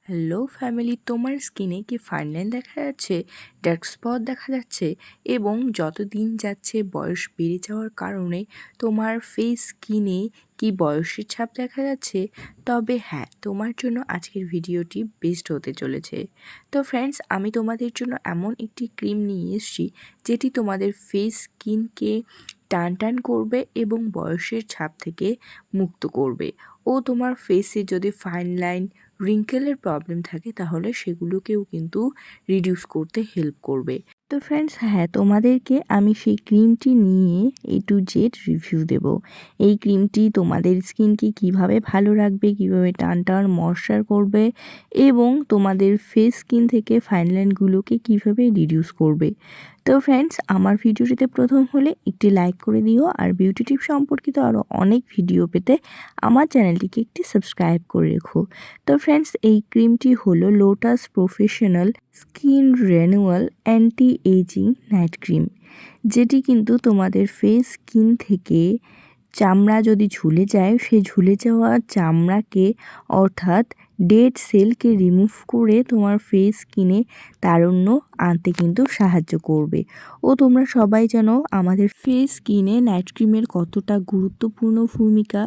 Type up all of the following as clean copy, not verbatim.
Hello family, তোমার স্কিনে কি ফাইন লাইন দেখা যাচ্ছে, ডার্ক স্পট দেখা যাচ্ছে এবং যত দিন যাচ্ছে বয়স বেড়ে যাওয়ার কারণে তোমার ফেস স্কিনে কি বয়সের ছাপ দেখা যাচ্ছে? তবে হ্যাঁ, তোমার জন্য আজকের ভিডিওটি বেস্ট হতে চলেছে। তো ফ্রেন্ডস, আমি তোমাদের জন্য এমন একটি ক্রিম নিয়ে এসেছি যেটি তোমাদের ফেস স্কিনকে টান টান করবে এবং বয়সের ছাপ থেকে মুক্ত করবে ও তোমার ফেসে যদি ফাইন লাইন রিঙ্কেলের প্রবলেম থাকে তাহলে সেগুলোকেও কিন্তু রিডিউস করতে হেল্প করবে। তো ফ্রেন্ডস, হ্যাঁ, তোমাদেরকে আমি সেই ক্রিমটি নিয়ে A to Z রিভিউ দেব। এই ক্রিমটি তোমাদের স্কিনকে কিভাবে ভালো রাখবে, কিভাবে টান টান ময়শ্চার করবে এবং তোমাদের ফেস স্কিন থেকে ফাইন লাইনগুলোকে কীভাবে রিডিউস করবে। তো ফ্রেন্ডস, আমার ভিডিওটিতে প্রথম হলে একটি লাইক করে দিও, আর বিউটি টিপ সম্পর্কিত আরও অনেক ভিডিও পেতে আমার চ্যানেলটিকে একটি সাবস্ক্রাইব করে রেখো। তো ফ্রেন্ডস, এই ক্রিমটি হলো Lotus Professional skin renewal anti ageing night cream, যেটি কিন্তু তোমাদের ফেস স্কিন থেকে চামড়া যদি ঝুলে যায়, সেই ঝুলে যাওয়া চামড়াকে অর্থাৎ ডেড সেলকে রিমুভ করে তোমার ফেস স্কিনে তারুণ্য আনতে কিন্তু সাহায্য করবে। ও তোমরা সবাই জানো আমাদের ফেস স্কিনে নাইট ক্রিমের কতটা গুরুত্বপূর্ণ ভূমিকা।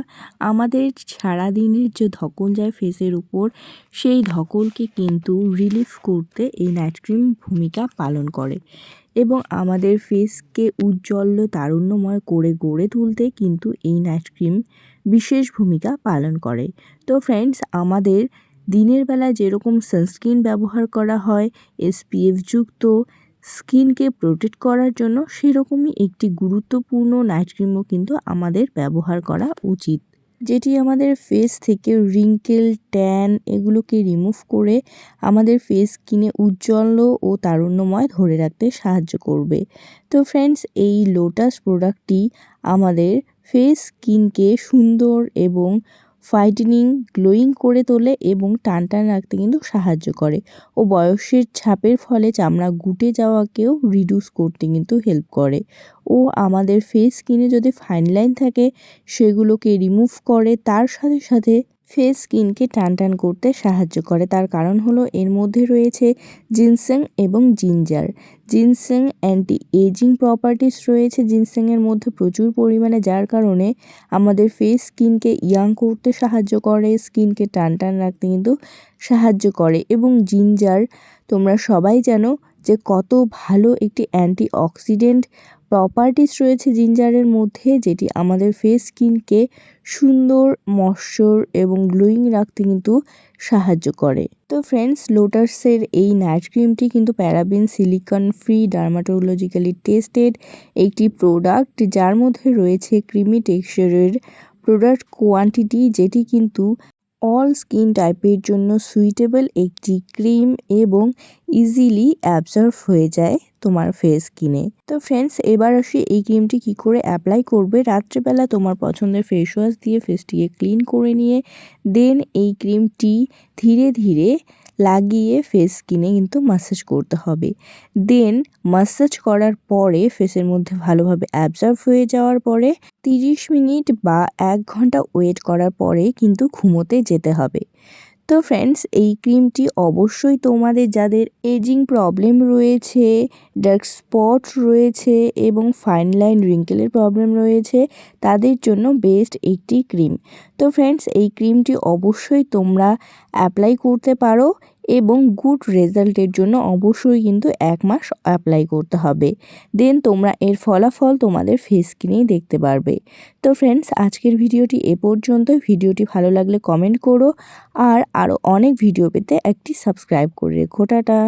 আমাদের সারাদিনের যে ধকল যায় ফেসের উপর, সেই ধকলকে কিন্তু রিলিফ করতে এই নাইট ক্রিম ভূমিকা পালন করে এবং আমাদের ফেসকে উজ্জ্বল তারুণ্যময় করে গড়ে তুলতে কিন্তু এই নাইট ক্রিম বিশেষ ভূমিকা পালন করে। তো ফ্রেন্ডস, আমাদের দিনের বেলা যেরকম সানস্ক্রিন ব্যবহার করা হয় SPF যুক্ত স্কিনকে প্রোটেক্ট করার জন্য, সেরকমই একটি গুরুত্বপূর্ণ নাইট ক্রিমও কিন্তু আমাদের ব্যবহার করা উচিত, যেটি আমাদের ফেস থেকে রিঙ্কেল, ট্যান এগুলোকে রিমুভ করে আমাদের ফেস স্কিনে উজ্জ্বল ও তারুণ্যময় ধরে রাখতে সাহায্য করবে। তো ফ্রেন্ডস, এই লোটাস প্রোডাক্টটি আমাদের ফেস স্কিনকে সুন্দর এবং হোয়াইটেনিং, গ্লোয়িং করে তোলে এবং টান টান রাখতে কিন্তু সাহায্য করে ও বয়সের ছাপের ফলে চামড়া গুটে যাওয়াকেও রিডিউস করতে কিন্তু হেল্প করে ও আমাদের ফেস স্কিনে যদি ফাইন লাইন থাকে সেগুলোকে রিমুভ করে, তার সাথে সাথে ফেস স্কিনকে টান টান করতে সাহায্য করে। তার কারণ হলো এর মধ্যে রয়েছে জিনসেং এবং ginger. Ginseng anti ageing properties রয়েছে জিনসেংয়ের মধ্যে প্রচুর পরিমাণে, যার কারণে আমাদের ফেস স্কিনকে ইয়াং করতে সাহায্য করে, স্কিনকে টান টান রাখতে কিন্তু সাহায্য করে। এবং জিঞ্জার তোমরা সবাই জানো যে কত ভালো একটি অ্যান্টি অক্সিডেন্ট প্রপার্টিস রয়েছে জিঞ্জারের মধ্যে, যেটি আমাদের ফেস স্কিনকে সুন্দর, ময়শ্চার এবং গ্লোয়িং রাখতে কিন্তু সাহায্য করে। তো ফ্রেন্ডস, লোটাসের এই নাইট ক্রিমটি কিন্তু paraben, silicone free, dermatologically tested একটি প্রোডাক্ট, যার মধ্যে রয়েছে ক্রিমি টেক্সচারের প্রোডাক্ট কোয়ান্টিটি, যেটি কিন্তু অল স্কিন টাইপের জন্য সুইটেবল একটি ক্রিম এবং ইজিলি অ্যাবজর্ব হয়ে যায় তোমার ফেস স্কিনে। তো ফ্রেন্ডস, এবার আসি এই ক্রিমটি কি করে অ্যাপ্লাই করবে। রাত্রেবেলা তোমার পছন্দের ফেস ওয়াশ দিয়ে ফেসটিকে ক্লিন করে নিয়ে দেন এই ক্রিমটি ধীরে ধীরে লাগিয়ে ফেস স্কিনে কিন্তু মাসাজ করতে হবে। দেন মাসাজ করার পরে ফেসের মধ্যে ভালোভাবে অ্যাবজর্ব হয়ে যাওয়ার পরে 30 মিনিট বা 1 ঘন্টা ওয়েট করার পরে কিন্তু ঘুমোতে যেতে হবে। তো ফ্রেন্ডস, এই ক্রিমটি অবশ্যই তোমাদের যাদের এজিং প্রবলেম রয়েছে, ডার্ক স্পট রয়েছে এবং ফাইন লাইন রিঙ্কেলের প্রবলেম রয়েছে, তাদের জন্য বেস্ট একটি ক্রিম। তো ফ্রেন্ডস, এই ক্রিমটি অবশ্যই তোমরা অ্যাপ্লাই করতে পারো এবং গুড রেজাল্টের জন্য অবশ্যই কিন্তু 1 মাস অ্যাপ্লাই করতে হবে। দেন তোমরা এর ফলাফল তোমাদের ফেস স্কিনেই দেখতে পারবে। তো ফ্রেন্ডস, আজকের ভিডিওটি এ পর্যন্ত। ভিডিওটি ভালো লাগলে কমেন্ট করো আর আরও অনেক ভিডিও পেতে একটি সাবস্ক্রাইব করে রেখো। টাটা।